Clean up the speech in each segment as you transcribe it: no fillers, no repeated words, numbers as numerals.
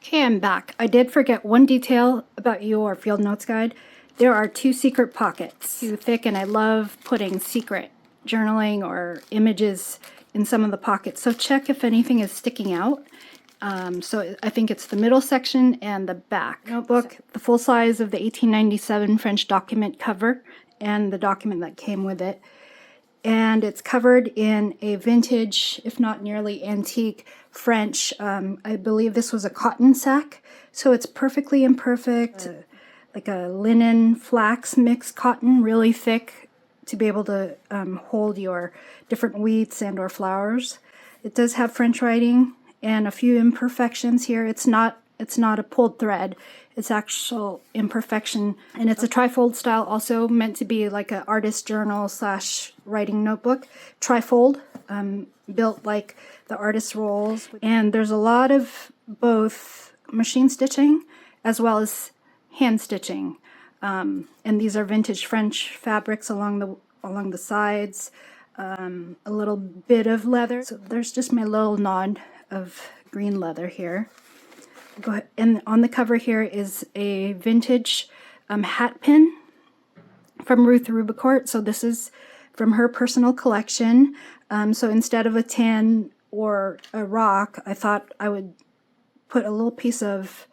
Okay, I'm back. I did forget one detail about your field notes guide. There are 2 secret pockets. Too thick, and I love putting secret journaling or images in some of the pockets. So check if anything is sticking out. So I think it's the middle section and the back. Notebook, the full size of the 1897 French document cover and the document that came with it. And it's covered in a vintage, if not nearly antique, French. I believe this was a cotton sack, so it's perfectly imperfect, like a linen flax mixed cotton, really thick to be able to hold your different wheats and or flowers. It does have French writing and a few imperfections here. It's not a pulled thread. It's actual imperfection, and it's a trifold style, also meant to be like an artist journal / writing notebook. Trifold, built like the artist rolls, and there's a lot of both machine stitching as well as hand stitching, and these are vintage French fabrics along the sides, a little bit of leather. So there's just my little nod of green leather here. Go ahead. And on the cover here is a vintage hat pin from Ruth Rubicourt. So this is from her personal collection. So instead of a tin or a rock, I thought I would put a little piece of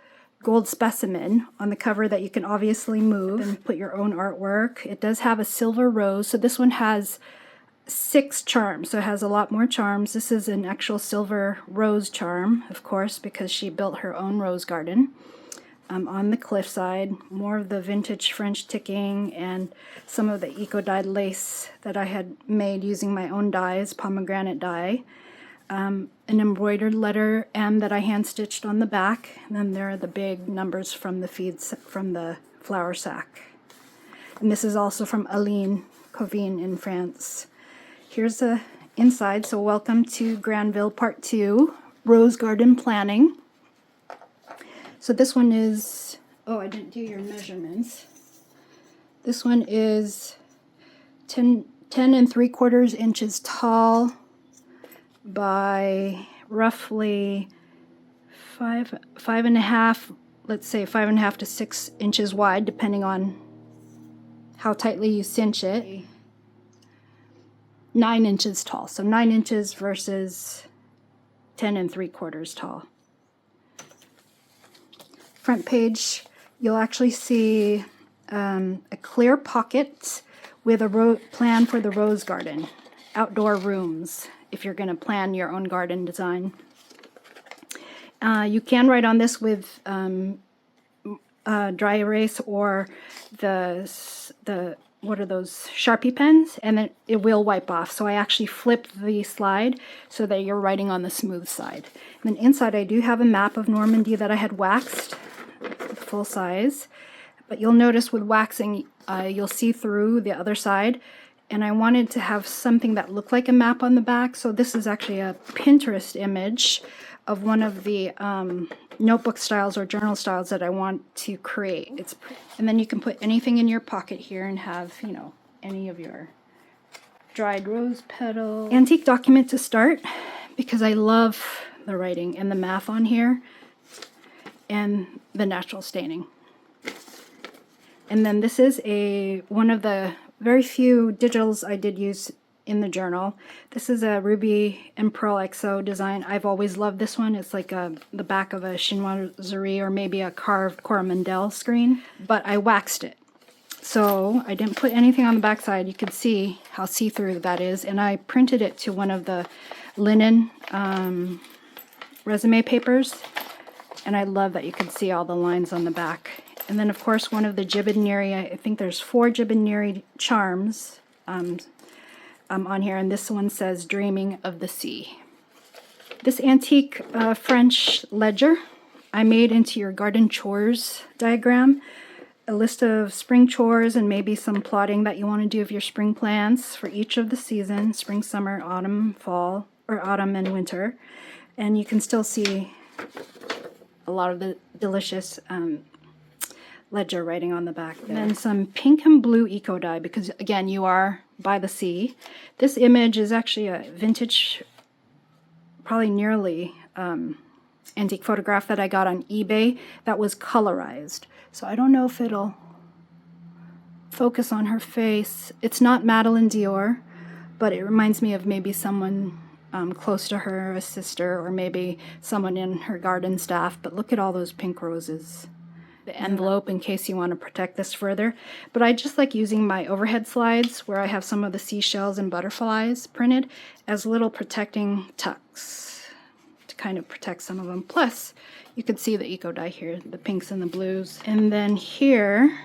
gold specimen on the cover that you can obviously move and put your own artwork. It does have a silver rose. So this one has 6 charms, so it has a lot more charms. This is an actual silver rose charm, of course, because she built her own rose garden. On the cliffside, more of the vintage French ticking and some of the eco-dyed lace that I had made using my own dyes, pomegranate dye. An embroidered letter M that I hand-stitched on the back, and then there are the big numbers from the flour sack. And this is also from Aline Covine in France. Here's the inside, so welcome to Granville Part 2, Rose Garden Planning. So this one is, oh, I didn't do your measurements. This one is 10 3/4 inches tall by roughly 5.5, let's say 5.5 to 6 inches wide, depending on how tightly you cinch it. 9 inches tall, so 9 inches versus 10 3/4 tall. Front page, you'll actually see a clear pocket with a plan for the rose garden, outdoor rooms, if you're going to plan your own garden design. You can write on this with dry erase or the what are those, Sharpie pens, and then it will wipe off. So I actually flipped the slide so that you're writing on the smooth side. And then inside I do have a map of Normandy that I had waxed, full size. But you'll notice with waxing, you'll see through the other side. And I wanted to have something that looked like a map on the back. So this is actually a Pinterest image of one of the notebook styles or journal styles that I want to create. And then you can put anything in your pocket here and have, you know, any of your dried rose petals. Antique document to start, because I love the writing and the math on here and the natural staining. And then this is one of the very few digitals I did use in the journal. This is a Ruby and Pearl XO design. I've always loved this one. It's like the back of a chinoiserie or maybe a carved Coromandel screen, but I waxed it. So I didn't put anything on the back side. You can see how see-through that is, and I printed it to one of the linen resume papers, and I love that you can see all the lines on the back. And then of course one of the Gibbonary, I think there's 4 Gibbonary charms on here, and this one says Dreaming of the Sea. This antique French ledger I made into your garden chores diagram, a list of spring chores and maybe some plotting that you want to do of your spring plants for each of the seasons, spring, summer, autumn, fall, or autumn and winter. And you can still see a lot of the delicious ledger writing on the back there. And then some pink and blue eco dye, because again, you are by the sea. This image is actually a vintage, probably nearly antique photograph that I got on eBay that was colorized. So I don't know if it'll focus on her face. It's not Madeleine Dior, but it reminds me of maybe someone close to her, a sister, or maybe someone in her garden staff. But look at all those pink roses. The envelope in case you want to protect this further. But I just like using my overhead slides where I have some of the seashells and butterflies printed as little protecting tucks to kind of protect some of them. Plus, you can see the eco dye here, the pinks and the blues. And then here,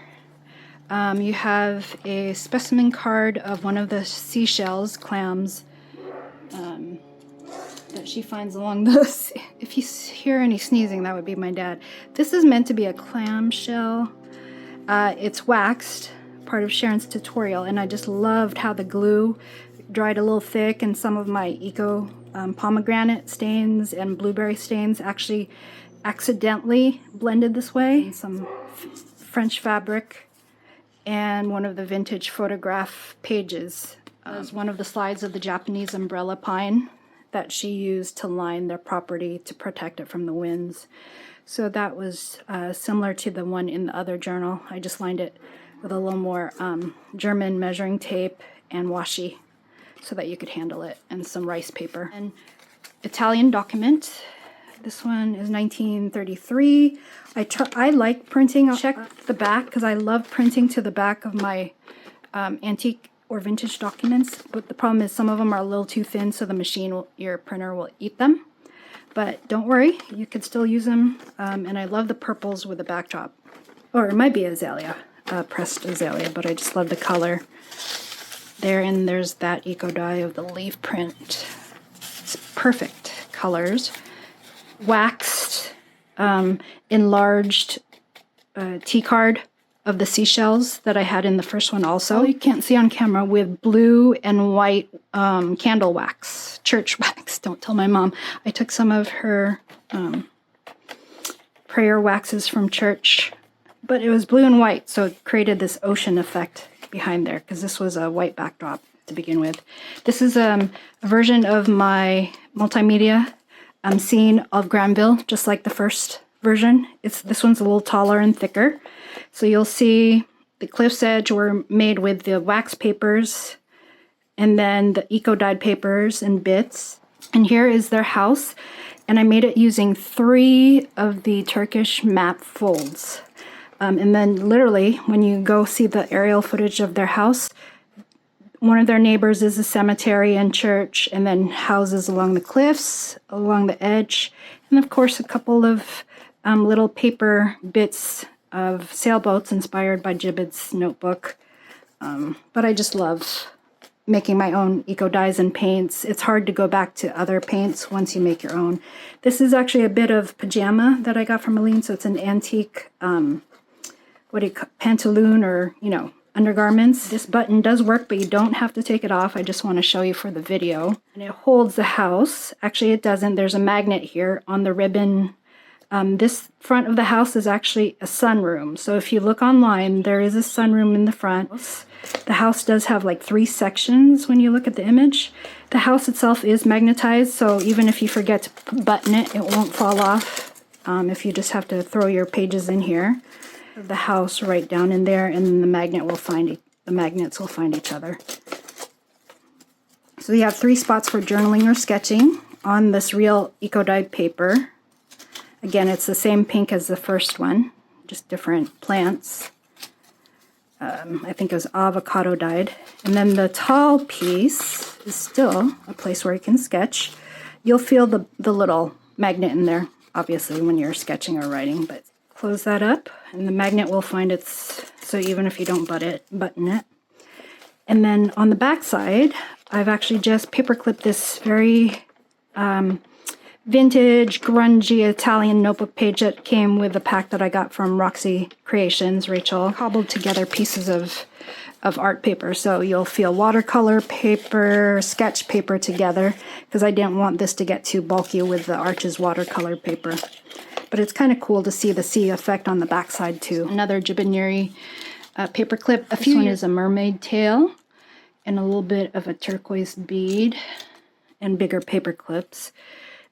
you have a specimen card of one of the seashells, clams, that she finds along those. If you hear any sneezing, that would be my dad. This is meant to be a clam shell. It's waxed, part of Sharon's tutorial, and I just loved how the glue dried a little thick, and some of my eco pomegranate stains and blueberry stains actually accidentally blended this way. Some French fabric and one of the vintage photograph pages was one of the slides of the Japanese umbrella pine that she used to line their property to protect it from the winds. So that was similar to the one in the other journal. I just lined it with a little more German measuring tape and washi so that you could handle it, and some rice paper. And Italian document. This one is 1933. I like printing. I'll check the back because I love printing to the back of my antique or vintage documents, but the problem is some of them are a little too thin, so the machine your printer will eat them. But don't worry, you can still use them. And I love the purples with the backdrop. Or it might be azalea, pressed azalea, but I just love the color there. And there's that eco dye of the leaf print. It's perfect colors. Waxed, enlarged T-card of the seashells that I had in the first one also. You can't see on camera, with blue and white candle wax, church wax. Don't tell my mom. I took some of her prayer waxes from church, but it was blue and white, so it created this ocean effect behind there because this was a white backdrop to begin with. This is a version of my multimedia scene of Granville, just like the first version. This one's a little taller and thicker. So you'll see the cliff's edge were made with the wax papers and then the eco-dyed papers and bits. And here is their house. And I made it using 3 of the Turkish map folds. And then literally, when you go see the aerial footage of their house, one of their neighbors is a cemetery and church, and then houses along the cliffs, along the edge, and of course a couple of little paper bits of sailboats inspired by Gibbet's notebook. But I just love making my own eco dyes and paints. It's hard to go back to other paints once you make your own. This is actually a bit of pajama that I got from Madeleine, so it's an antique, pantaloon, or, undergarments. This button does work, but you don't have to take it off. I just want to show you for the video. And it holds the house. Actually, it doesn't. There's a magnet here on the ribbon. This front of the house is actually a sunroom. So if you look online, there is a sunroom in the front. The house does have like 3 sections when you look at the image. The house itself is magnetized, so even if you forget to button it, it won't fall off if you just have to throw your pages in here. The house right down in there, and then the magnets will find each other. So you have 3 spots for journaling or sketching on this real eco-dyed paper. Again, it's the same pink as the first one, just different plants. I think it was avocado dyed. And then the tall piece is still a place where you can sketch. You'll feel the little magnet in there, obviously, when you're sketching or writing, but close that up, and the magnet will find so even if you don't button it. And then on the back side, I've actually just paper clipped this very vintage, grungy Italian notebook page that came with a pack that I got from Roxy Creations. Rachel cobbled together pieces of art paper, so you'll feel watercolor paper, sketch paper together, because I didn't want this to get too bulky with the Arches watercolor paper. But it's kind of cool to see the sea effect on the backside too. Another Jibinuri paper clip. This one is a mermaid tail and a little bit of a turquoise bead and bigger paper clips.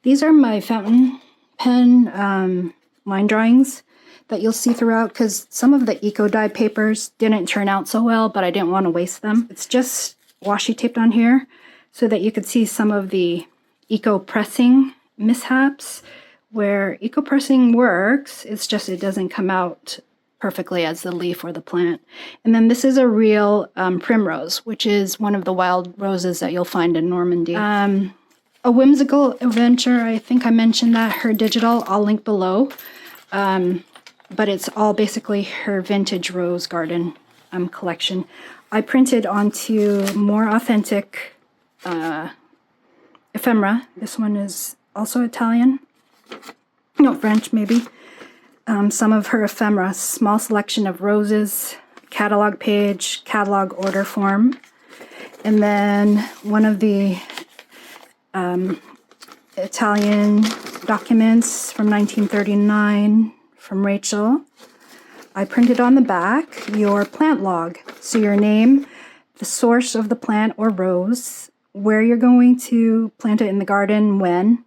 These are my fountain pen line drawings that you'll see throughout, because some of the eco dye papers didn't turn out so well, but I didn't want to waste them. It's just washi taped on here so that you could see some of the eco pressing mishaps. Where eco pressing works, it's just it doesn't come out perfectly as the leaf or the plant. And then this is a real primrose, which is one of the wild roses that you'll find in Normandy. A whimsical adventure, I think I mentioned that, her digital, I'll link below. But it's all basically her vintage rose garden collection. I printed onto more authentic ephemera. This one is also Italian. No, French maybe. Some of her ephemera, small selection of roses, catalog page, catalog order form. And then one of the Italian documents from 1939 from Rachel. I printed on the back your plant log. So your name, the source of the plant or rose, where you're going to plant it in the garden, when,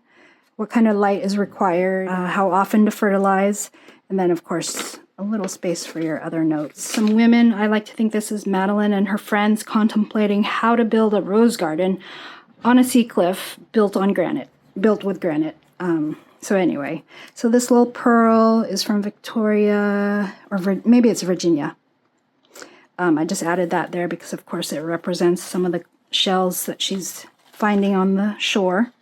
what kind of light is required, how often to fertilize, and then of course a little space for your other notes. Some women, I like to think this is Madeleine and her friends, contemplating how to build a rose garden on a sea cliff built with granite. So anyway, so this little pearl is from Victoria, or maybe it's Virginia. I just added that there because of course it represents some of the shells that she's finding on the shore.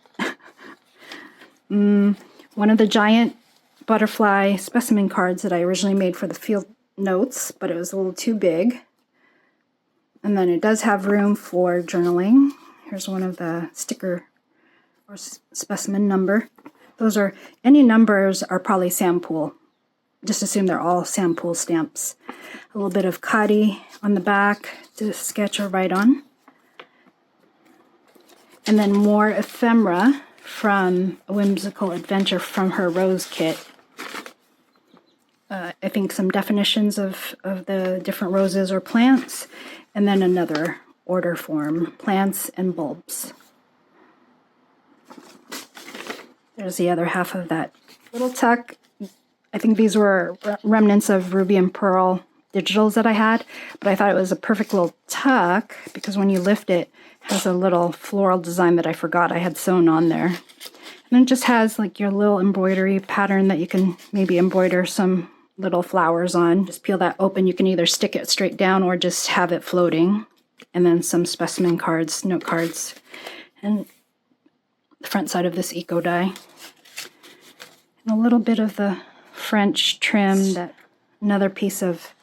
One of the giant butterfly specimen cards that I originally made for the field notes, but it was a little too big. And then it does have room for journaling. Here's one of the sticker or specimen number. Those are, any numbers are probably Sampool. Just assume they're all Sampool stamps. A little bit of Kadi on the back to sketch or write on. And then more ephemera from A Whimsical Adventure from her rose kit. I think some definitions of the different roses or plants, and then another order form, plants and bulbs. There's the other half of that little tuck. I think these were remnants of ruby and pearl digitals that I had, but I thought it was a perfect little tuck because when you lift it, it has a little floral design that I forgot I had sewn on there. And it just has like your little embroidery pattern that you can maybe embroider some little flowers on. Just peel that open. You can either stick it straight down or just have it floating. And then some specimen cards, note cards, and the front side of this eco die. And a little bit of the French trim, that another piece of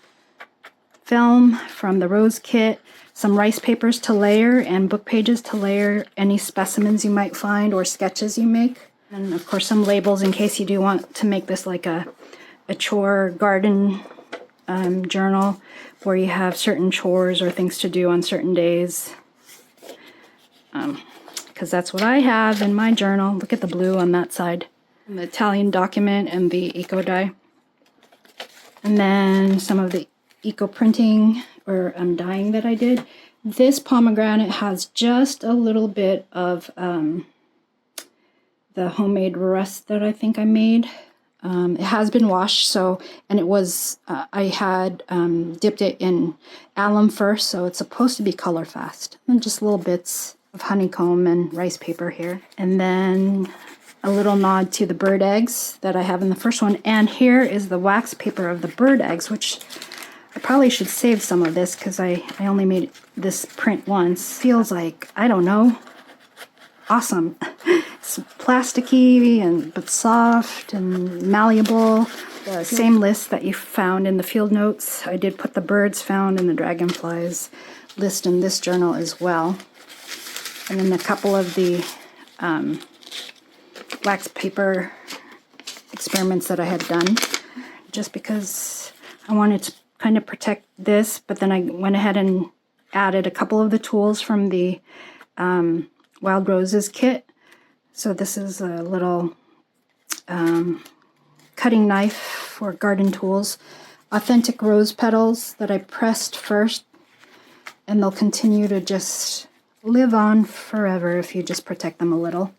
film from the rose kit, some rice papers to layer and book pages to layer any specimens you might find or sketches you make. And of course some labels in case you do want to make this like a chore garden journal where you have certain chores or things to do on certain days. Because that's what I have in my journal. Look at the blue on that side. And the Italian document and the eco die. And then some of the eco printing or dyeing that I did. This pomegranate has just a little bit of the homemade rust that I think I made. It has been washed, so, and it was, I had dipped it in alum first, so it's supposed to be color fast. And just little bits of honeycomb and rice paper here. And then a little nod to the bird eggs that I have in the first one. And here is the wax paper of the bird eggs, which I probably should save some of this because I only made this print once. Feels like, I don't know, awesome. It's plasticky but soft and malleable. The same list that you found in the field notes. I did put the birds found and the dragonflies list in this journal as well. And then a couple of the wax paper experiments that I had done, just because I wanted to kind of protect this, but then I went ahead and added a couple of the tools from the Wild Roses kit. So this is a little cutting knife for garden tools, authentic rose petals that I pressed first, and they'll continue to just live on forever if you just protect them a little.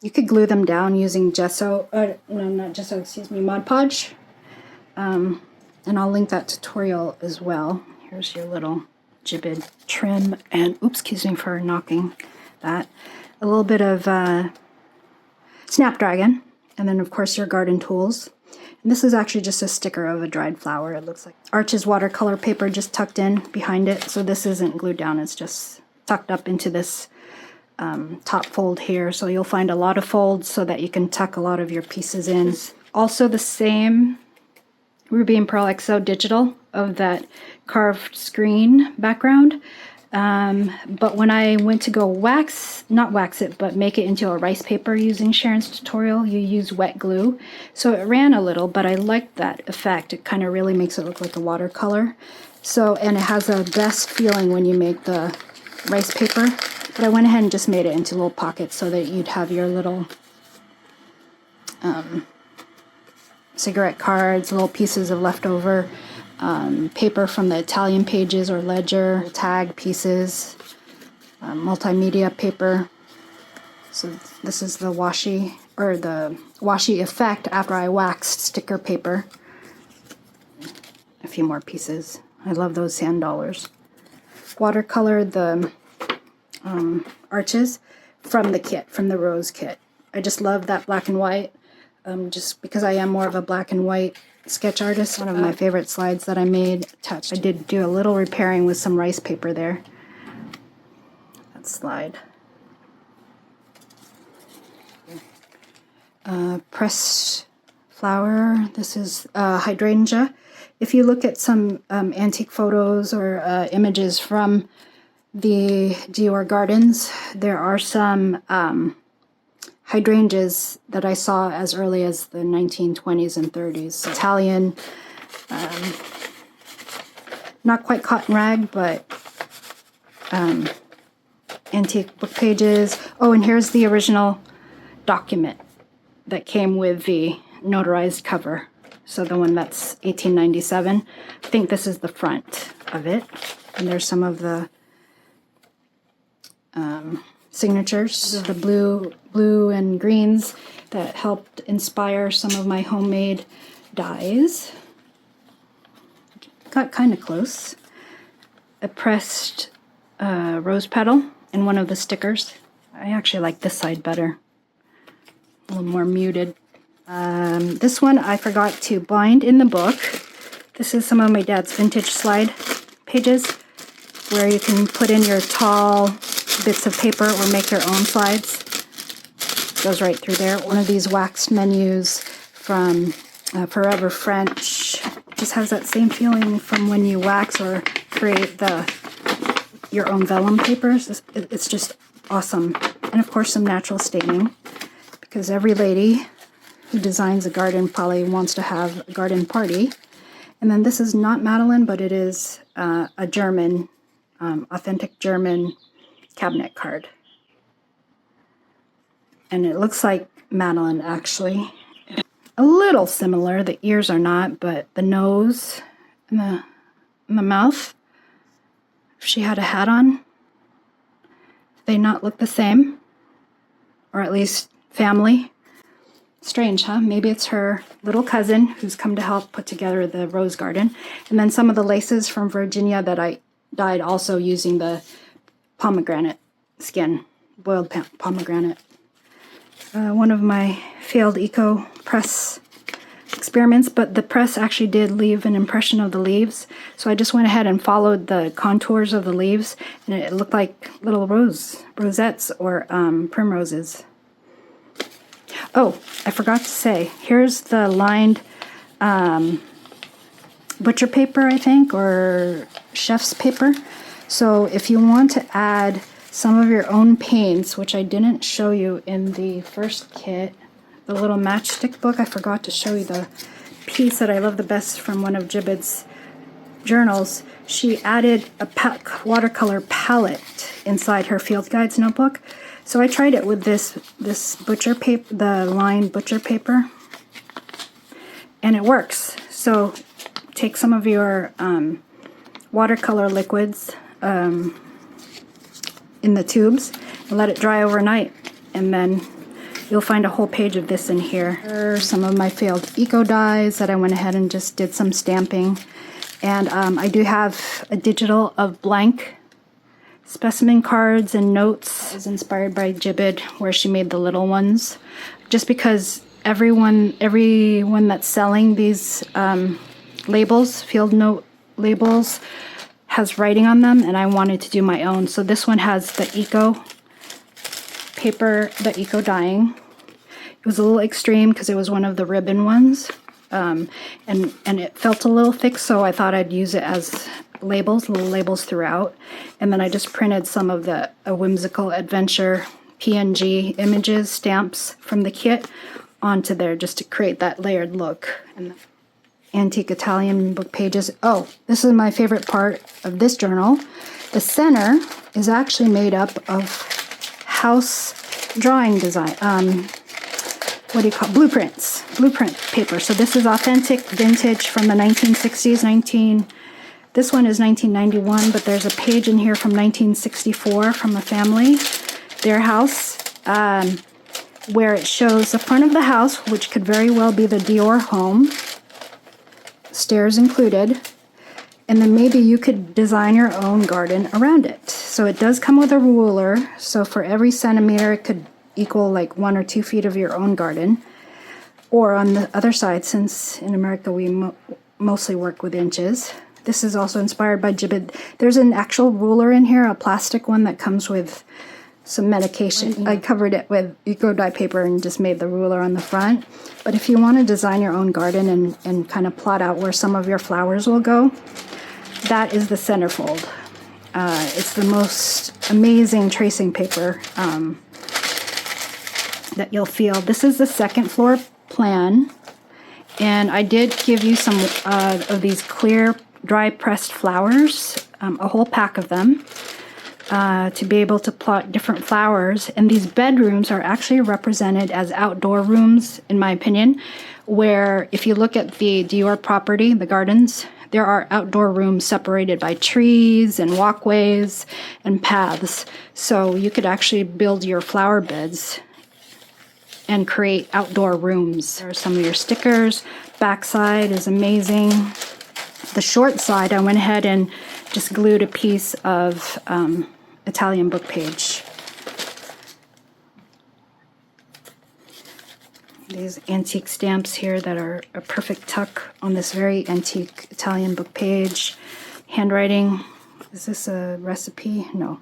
You could glue them down using gesso, no, not gesso, excuse me, Mod Podge. And I'll link that tutorial as well. Here's your little gibbet trim, and oops, excuse me for knocking that. A little bit of Snapdragon, and then of course your garden tools. And this is actually just a sticker of a dried flower, it looks like. Arches watercolor paper just tucked in behind it, so this isn't glued down, it's just tucked up into this top fold here. So you'll find a lot of folds so that you can tuck a lot of your pieces in. Also the same Ruby and Pearl XO digital of that carved screen background. But when I went to go not wax it, but make it into a rice paper using Sharon's tutorial, you use wet glue. So it ran a little, but I liked that effect. It kind of really makes it look like a watercolor. So, and it has a best feeling when you make the rice paper. But I went ahead and just made it into little pockets so that you'd have your little cigarette cards, little pieces of leftover paper from the Italian pages or ledger, tag pieces, multimedia paper. So this is the washi, or the washi effect after I waxed sticker paper. A few more pieces. I love those sand dollars. Watercolored the arches from the kit, from the rose kit. I just love that black and white, just because I am more of a black and white sketch artist. One of my favorite slides that I made touched. I did do a little repairing with some rice paper there. That slide. Pressed flower. This is hydrangea. If you look at some antique photos or images from the Dior gardens, there are some hydrangeas that I saw as early as the 1920s and 30s. Italian, not quite cotton rag, but antique book pages. Oh, and here's the original document that came with the notarized cover. So the one that's 1897. I think this is the front of it. And there's some of the signatures, the blue and greens that helped inspire some of my homemade dies. Got kind of close. A pressed rose petal in one of the stickers. I actually like this side better. A little more muted. This one I forgot to bind in the book. This is some of my dad's vintage slide pages where you can put in your tall bits of paper or make your own slides. Goes right through there. One of these waxed menus from Forever French. Just has that same feeling from when you wax or create your own vellum papers. It's just awesome. And of course some natural staining, because every lady who designs a garden probably wants to have a garden party. And then this is not Madeleine, but it is a German, authentic German cabinet card. And it looks like Madeleine, actually. A little similar. The ears are not, but the nose and the mouth, if she had a hat on, they not look the same. Or at least family. Strange, huh? Maybe it's her little cousin who's come to help put together the rose garden. And then some of the laces from Virginia that I dyed also using the pomegranate skin, boiled pomegranate. One of my failed eco press experiments, but the press actually did leave an impression of the leaves. So I just went ahead and followed the contours of the leaves, and it looked like little rosettes or primroses. Oh, I forgot to say, here's the lined butcher paper, I think, or chef's paper. So if you want to add some of your own paints, which I didn't show you in the first kit, the little matchstick book, I forgot to show you the piece that I love the best from one of Gibbet's journals. She added a watercolor palette inside her field guides notebook. So I tried it with this butcher paper, the lined butcher paper, and it works. So take some of your watercolor liquids in the tubes and let it dry overnight, and then You'll find a whole page of this in here. Here are some of my failed eco dies that I went ahead and just did some stamping. And I do have a digital of blank specimen cards and notes. It was inspired by Gibbet, where she made the little ones. Just because everyone that's selling these labels, field note labels, has writing on them, and I wanted to do my own. So this one has the eco paper, the eco dyeing. It was a little extreme because it was one of the ribbon ones, and it felt a little thick, so I thought I'd use it as labels, little labels throughout. And then I just printed some of the Whimsical Adventure PNG images, stamps from the kit onto there just to create that layered look. And the antique Italian book pages. Oh, this is my favorite part of this journal. The center is actually made up of house drawing design, what do you call blueprints, blueprint paper. So this is authentic vintage from the 1960s, this one is 1991, but there's a page in here from 1964 from a family, their house, where it shows the front of the house, which could very well be the Dior home, stairs included, and then maybe you could design your own garden around it. So it does come with a ruler, so for every centimeter it could equal like 1 or 2 feet of your own garden. Or on the other side, since in America we mostly work with inches, this is also inspired by Gibbet. There's an actual ruler in here, a plastic one that comes with some medication. I covered it with eco dye paper and just made the ruler on the front. But if you want to design your own garden and kind of plot out where some of your flowers will go, that is the centerfold. It's the most amazing tracing paper that you'll feel. This is the second floor plan, and I did give you some of these clear dry pressed flowers, a whole pack of them, to be able to plot different flowers. And these bedrooms are actually represented as outdoor rooms, in my opinion, where if you look at the Dior property, the gardens, there are outdoor rooms separated by trees and walkways and paths. So you could actually build your flower beds and create outdoor rooms. There are some of your stickers. Backside is amazing. The short side, I went ahead and just glued a piece of Italian book page. These antique stamps here that are a perfect tuck on this very antique Italian book page. Handwriting. Is this a recipe? No.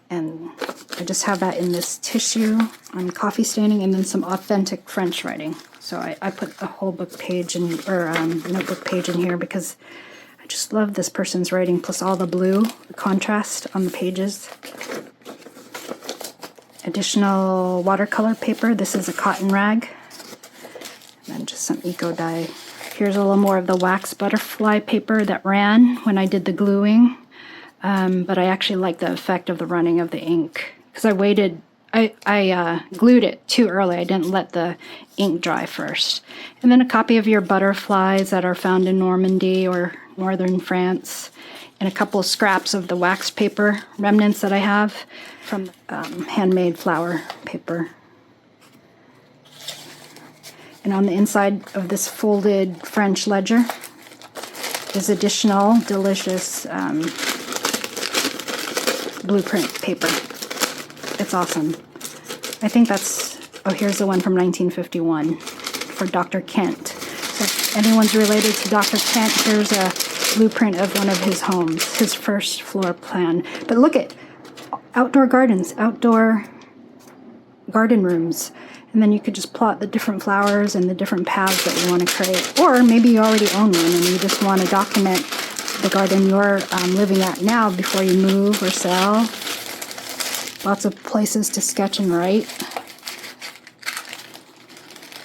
And I just have that in this tissue on coffee staining, and then some authentic French writing. So I put a whole book page or notebook page in here because I just love this person's writing, plus all the blue, the contrast on the pages. Additional watercolor paper. This is a cotton rag. And then just some eco dye. Here's a little more of the wax butterfly paper that ran when I did the gluing. But I actually like the effect of the running of the ink because I waited. I glued it too early. I didn't let the ink dry first. And then a copy of your butterflies that are found in Normandy or northern France, and a couple of scraps of the wax paper remnants that I have from handmade flower paper. And on the inside of this folded French ledger is additional delicious blueprint paper. It's awesome. I think that's, oh, here's the one from 1951 for Dr. Kent. So if anyone's related to Dr. Kent, here's a blueprint of one of his homes, his first floor plan. But look at outdoor gardens, outdoor garden rooms. And then you could just plot the different flowers and the different paths that you want to create. Or maybe you already own one and you just want to document the garden you're living at now before you move or sell. Lots of places to sketch and write.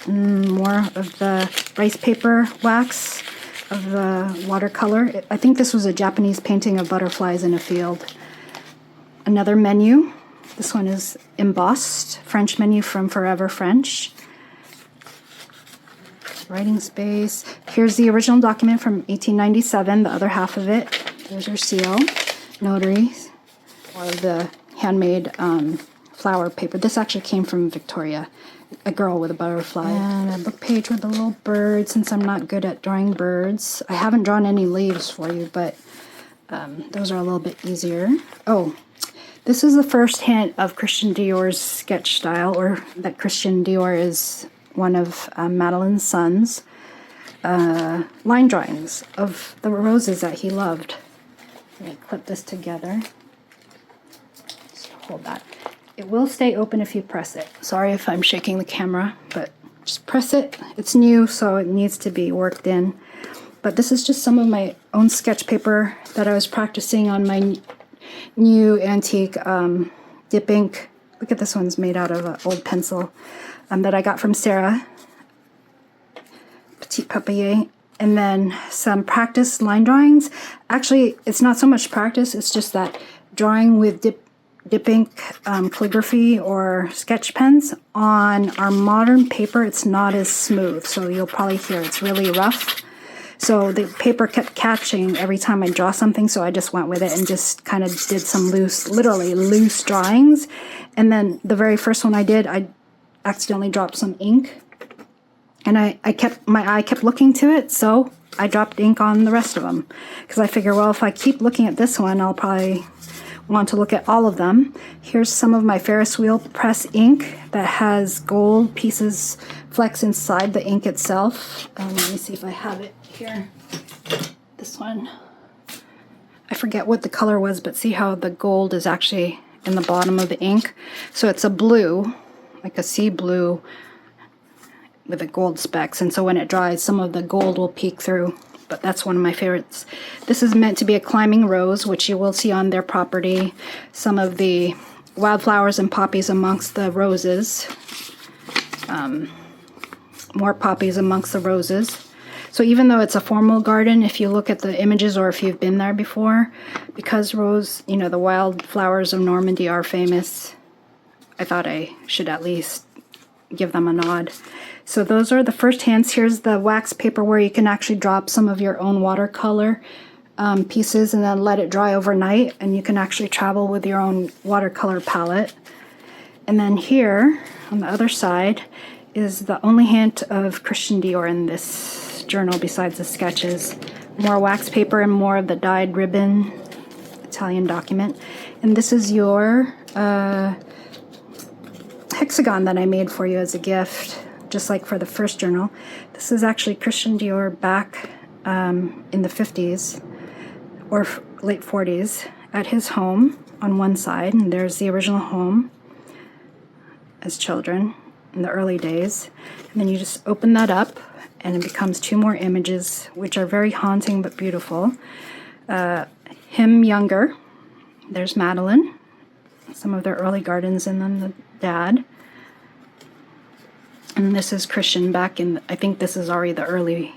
More of the rice paper wax of the watercolor. I think this was a Japanese painting of butterflies in a field. Another menu. This one is embossed, French menu from Forever French. Writing space. Here's the original document from 1897, the other half of it. There's your seal, notary, more of the handmade flower paper. This actually came from Victoria. A girl with a butterfly. And a book page with a little bird, since I'm not good at drawing birds. I haven't drawn any leaves for you, but those are a little bit easier. Oh, this is the first hint of Christian Dior's sketch style, or that Christian Dior is one of Madeleine's sons. Line drawings of the roses that he loved. Let me clip this together. Just hold that. It will stay open if you press it. Sorry if I'm shaking the camera, but just press it. It's new, so it needs to be worked in. But this is just some of my own sketch paper that I was practicing on my new antique dip ink. Look at this one's made out of an old pencil that I got from Sarah. Petit Papier. And then some practice line drawings. Actually, it's not so much practice, it's just that drawing with dip ink calligraphy or sketch pens on our modern paper, it's not as smooth, so you'll probably hear it's really rough. So the paper kept catching every time I draw something, so I just went with it and just kind of did some loose, literally loose drawings. And then the very first one I did, I accidentally dropped some ink, and my eye kept looking to it, so I dropped ink on the rest of them, because I figure, well, if I keep looking at this one, I'll probably want to look at all of them. Here's some of my Ferris wheel press ink that has gold pieces flecks inside the ink itself. Let me see if I have it here. This one. I forget what the color was, but see how the gold is actually in the bottom of the ink? So it's a blue, like a sea blue with the gold specks, and so when it dries, some of the gold will peek through. But that's one of my favorites. This is meant to be a climbing rose, which you will see on their property. Some of the wildflowers and poppies amongst the roses. More poppies amongst the roses. So even though it's a formal garden, if you look at the images or if you've been there before, because rose, you know, the wildflowers of Normandy are famous, I thought I should at least give them a nod. So those are the first hands. Here's the wax paper where you can actually drop some of your own watercolor pieces and then let it dry overnight, and you can actually travel with your own watercolor palette. And then here on the other side is the only hint of Christian Dior in this journal besides the sketches. More wax paper and more of the dyed ribbon Italian document. And this is your hexagon that I made for you as a gift, just like for the first journal. This is actually Christian Dior back in the 50s or late 40s at his home on one side, and there's the original home as children in the early days. And then you just open that up and it becomes two more images, which are very haunting but beautiful. Him younger, there's Madeleine, some of their early gardens, and then the dad. And this is Christian back in, I think this is already the early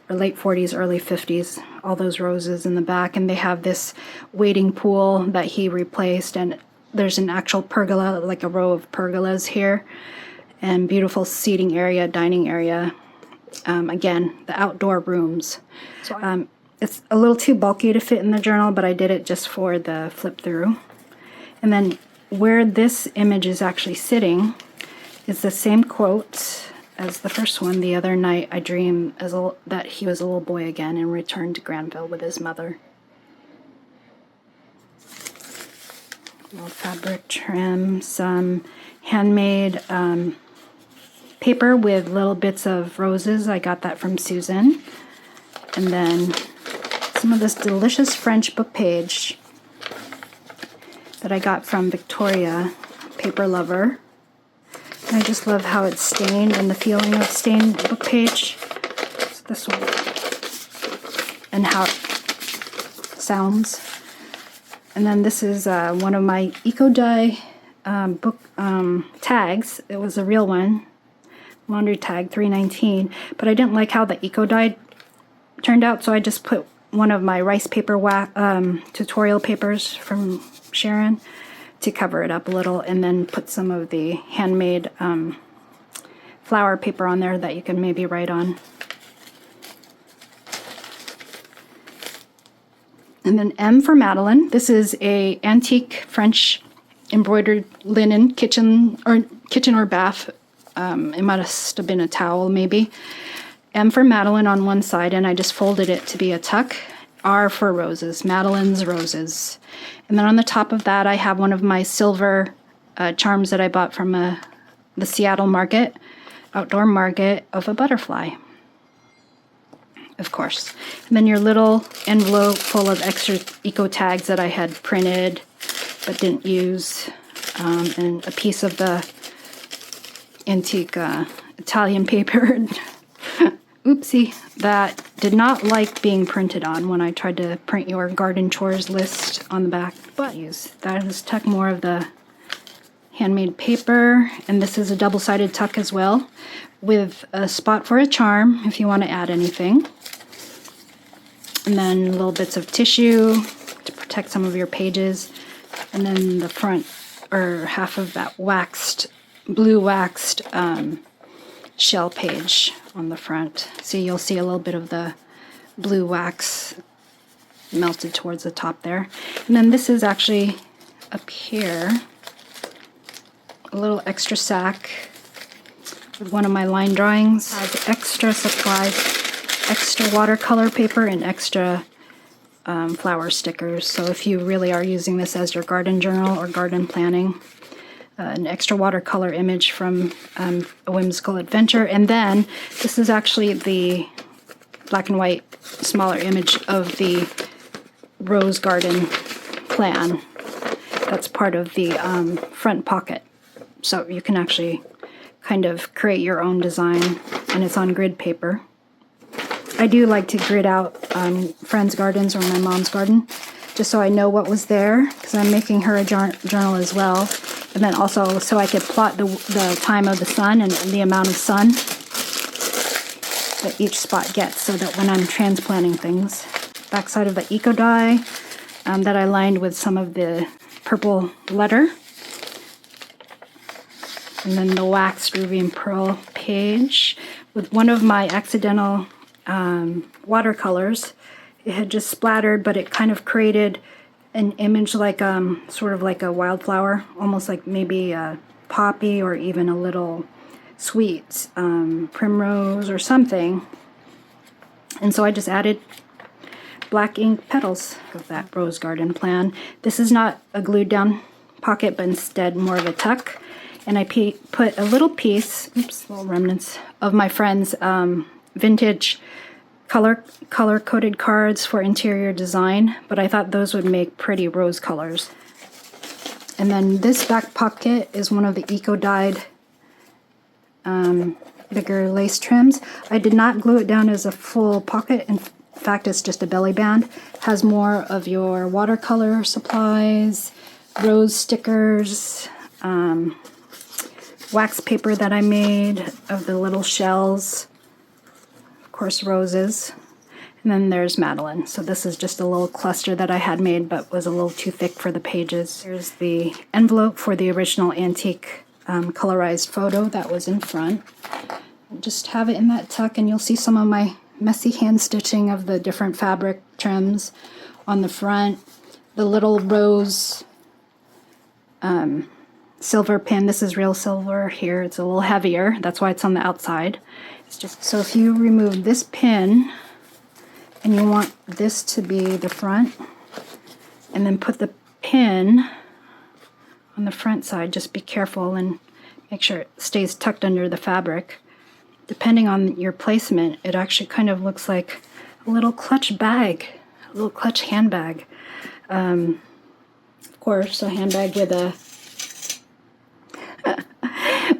or late 40s, early 50s, all those roses in the back. And they have this wading pool that he replaced, and there's an actual pergola, like a row of pergolas here, and beautiful seating area, dining area. Again, the outdoor rooms. So it's a little too bulky to fit in the journal, but I did it just for the flip through. And then where this image is actually sitting is the same quote as the first one. The other night I dreamed that he was a little boy again and returned to Granville with his mother. Little fabric trim, some handmade paper with little bits of roses. I got that from Susan. And then some of this delicious French book page that I got from Victoria, Paper Lover. And I just love how it's stained and the feeling of stained book page. It's this one. And how it sounds. And then this is one of my Eco Dye book tags. It was a real one. Laundry tag, $3.19. But I didn't like how the Eco Dye turned out, so I just put one of my rice paper tutorial papers from Sharon to cover it up a little, and then put some of the handmade flower paper on there that you can maybe write on. And then M for Madeleine. This is a antique French embroidered linen kitchen or bath. It must have been a towel maybe. M for Madeleine on one side, and I just folded it to be a tuck. R for roses, Madeleine's roses. And then on the top of that, I have one of my silver charms that I bought from the Seattle market, outdoor market, of a butterfly, of course. And then your little envelope full of extra eco tags that I had printed but didn't use, and a piece of the antique Italian paper. Oopsie, that did not like being printed on when I tried to print your garden chores list on the back. But use that is tuck more of the handmade paper, and this is a double-sided tuck as well, with a spot for a charm if you want to add anything. And then little bits of tissue to protect some of your pages, and then the front, or half of that blue waxed shell page on the front. So you'll see a little bit of the blue wax melted towards the top there. And then this is actually up here, a little extra sack with one of my line drawings. Has extra supplies, extra watercolor paper, and extra flower stickers. So if you really are using this as your garden journal or garden planning, an extra watercolor image from A Whimsical Adventure. And then this is actually the black and white smaller image of the rose garden plan. That's part of the front pocket. So you can actually kind of create your own design, and it's on grid paper. I do like to grid out friends' gardens or my mom's garden, just so I know what was there, because I'm making her a journal as well. And then also so I could plot the time of the sun and the amount of sun that each spot gets, so that when I'm transplanting things. Backside of the eco die that I lined with some of the purple letter. And then the waxed ruby and pearl page with one of my accidental watercolors. It had just splattered, but it kind of created an image like sort of like a wildflower, almost like maybe a poppy or even a little sweet primrose or something. And so I just added black ink petals of that rose garden plan. This is not a glued down pocket, but instead more of a tuck. And I put a little piece, little remnants of my friend's vintage color-coded cards for interior design, but I thought those would make pretty rose colors. And then this back pocket is one of the eco-dyed bigger lace trims. I did not glue it down as a full pocket. In fact, it's just a belly band. Has more of your watercolor supplies, rose stickers, wax paper that I made of the little shells, of course roses, and then there's Madeleine. So this is just a little cluster that I had made but was a little too thick for the pages. Here's the envelope for the original antique colorized photo that was in front. Just have it in that tuck, and you'll see some of my messy hand stitching of the different fabric trims on the front. The little rose silver pin. This is real silver here. It's a little heavier. That's why it's on the outside. It's just so if you remove this pin and you want this to be the front, and then put the pin on the front side, just be careful and make sure it stays tucked under the fabric. Depending on your placement, it actually kind of looks like a little clutch bag, a little clutch handbag. Of course, a handbag with a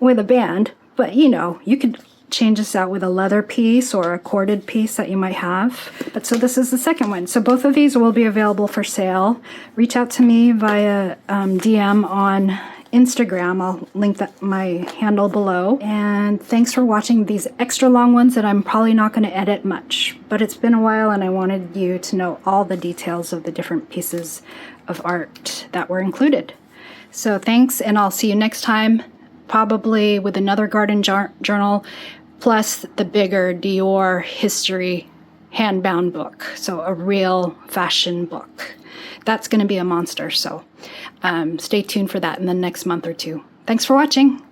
with a band, but you know, you could change this out with a leather piece or a corded piece that you might have. But so this is the second one. So both of these will be available for sale. Reach out to me via DM on Instagram. I'll link my handle below. And thanks for watching these extra long ones that I'm probably not going to edit much. But it's been a while, and I wanted you to know all the details of the different pieces of art that were included. So thanks, and I'll see you next time, probably with another garden journal, plus the bigger Dior history handbound book. So a real fashion book. that's going to be a monster. So stay tuned for that in the next month or two. Thanks for watching.